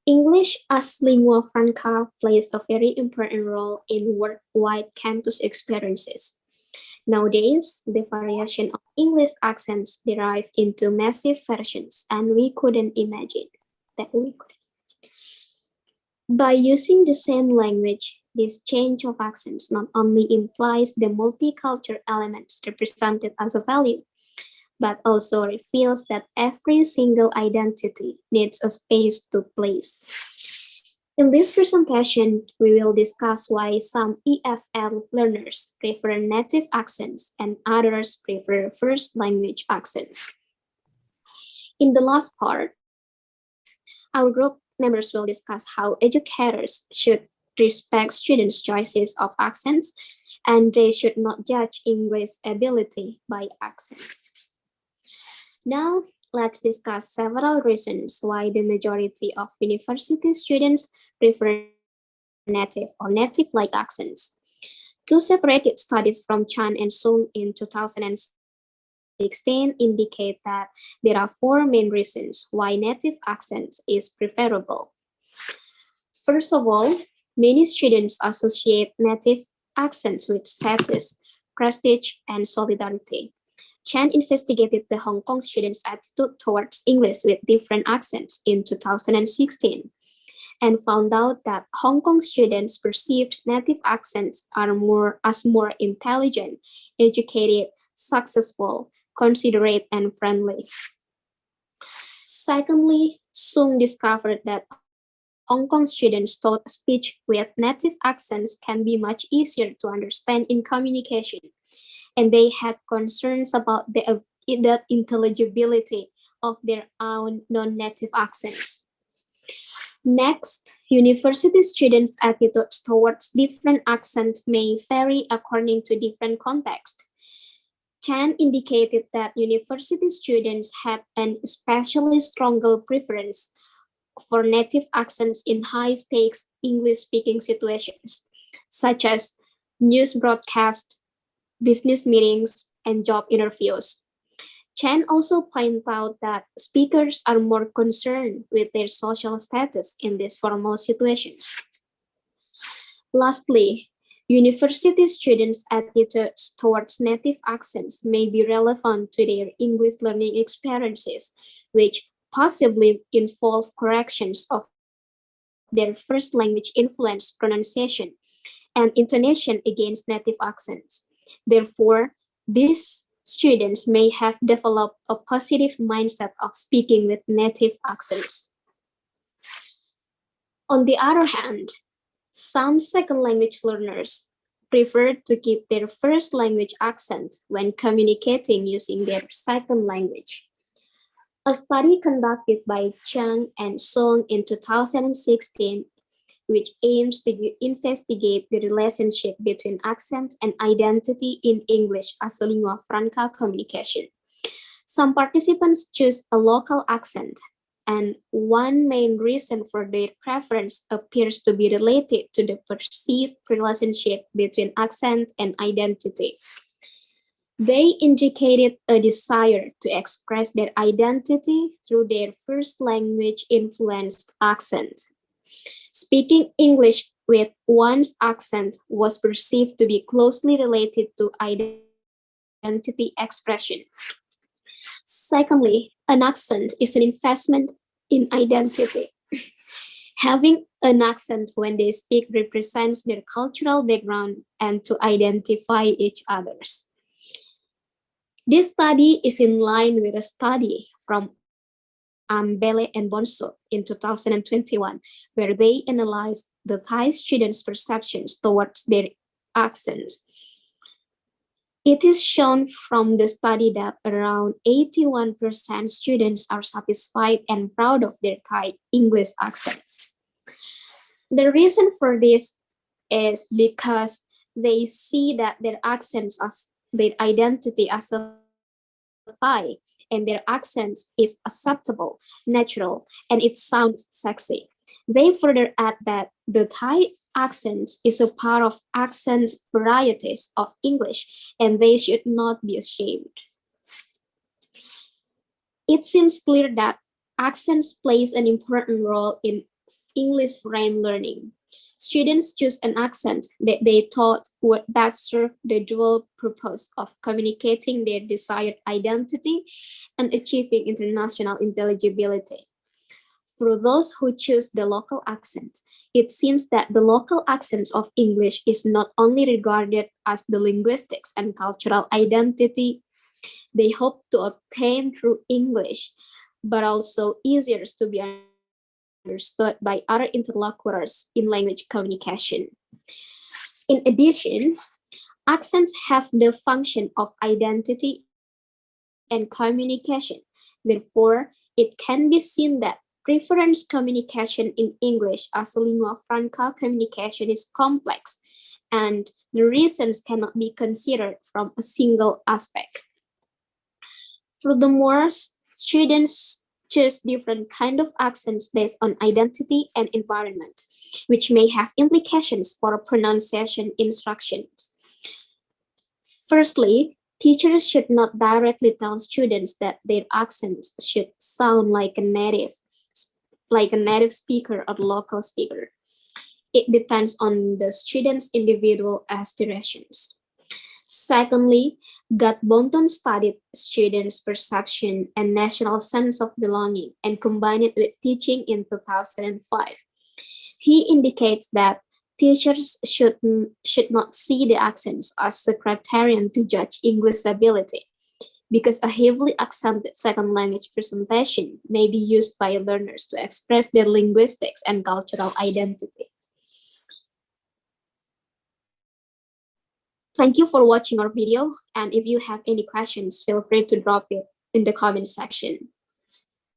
English as lingua franca plays a very important role in worldwide campus experiences. Nowadays, the variation of English accents derive into massive versions, and we couldn't imagine that we could. By using the same language, this change of accents not only implies the multicultural elements represented as a value, but also reveals that every single identity needs a space to place. In this presentation, we will discuss why some EFL learners prefer native accents and others prefer first language accents. In the last part, our group members will discuss how educators should respect students' choices of accents, and they should not judge English ability by accents. Now, let's discuss several reasons why the majority of university students prefer native or native-like accents. Two separated studies from Chan and Sung in 2016 indicate that there are four main reasons why native accents is preferable. First of all, many students associate native accents with status, prestige, and solidarity. Chan investigated the Hong Kong students' attitude towards English with different accents in 2016 and found out that Hong Kong students perceived native accents as more intelligent, educated, successful, considerate, and friendly. Secondly, Sung discovered that Hong Kong students thought speech with native accents can be much easier to understand in communication, and they had concerns about the intelligibility of their own non-native accents. Next, university students' attitudes towards different accents may vary according to different contexts. Chan indicated that university students had an especially stronger preference for native accents in high-stakes English-speaking situations, such as news broadcasts, business meetings, and job interviews. Chan also pointed out that speakers are more concerned with their social status in these formal situations. Lastly, university students' attitudes towards native accents may be relevant to their English learning experiences, which possibly involve corrections of their first language influence pronunciation and intonation against native accents. Therefore, these students may have developed a positive mindset of speaking with native accents. On the other hand, some second language learners prefer to keep their first language accent when communicating using their second language. A study conducted by Chang and Song in 2016, which aims to investigate the relationship between accent and identity in English as a lingua franca communication. Some participants choose a local accent, and one main reason for their preference appears to be related to the perceived relationship between accent and identity. They indicated a desire to express their identity through their first language influenced accent. Speaking English with one's accent was perceived to be closely related to identity expression. Secondly, an accent is an investment in identity. Having an accent when they speak represents their cultural background and to identify each others. This study is in line with a study from Ambele and Bonso in 2021, where they analyzed the Thai students' perceptions towards their accents. It is shown from the study that around 81% students are satisfied and proud of their Thai English accents. The reason for this is because they see that their accents as their identity as a Thai, and their accent is acceptable, natural, and it sounds sexy. They further add that the Thai accent is a part of accent varieties of English, and they should not be ashamed. It seems clear that accents plays an important role in English brain learning. Students choose an accent that they thought would best serve the dual purpose of communicating their desired identity and achieving international intelligibility. For those who choose the local accent, it seems that the local accent of English is not only regarded as the linguistics and cultural identity they hope to obtain through English, but also easier to be understood by other interlocutors in language communication. In addition, accents have the function of identity and communication. Therefore, it can be seen that preference communication in English as a lingua franca communication is complex, and the reasons cannot be considered from a single aspect. Furthermore, students choose different kind of accents based on identity and environment, which may have implications for pronunciation instructions. Firstly, teachers should not directly tell students that their accents should sound like a native speaker or local speaker. It depends on the student's individual aspirations. Secondly, Bonton studied students' perception and national sense of belonging and combined it with teaching in 2005. He indicates that teachers should not see the accents as a criterion to judge English ability, because a heavily accented second language presentation may be used by learners to express their linguistics and cultural identity. Thank you for watching our video, and if you have any questions, feel free to drop it in the comment section.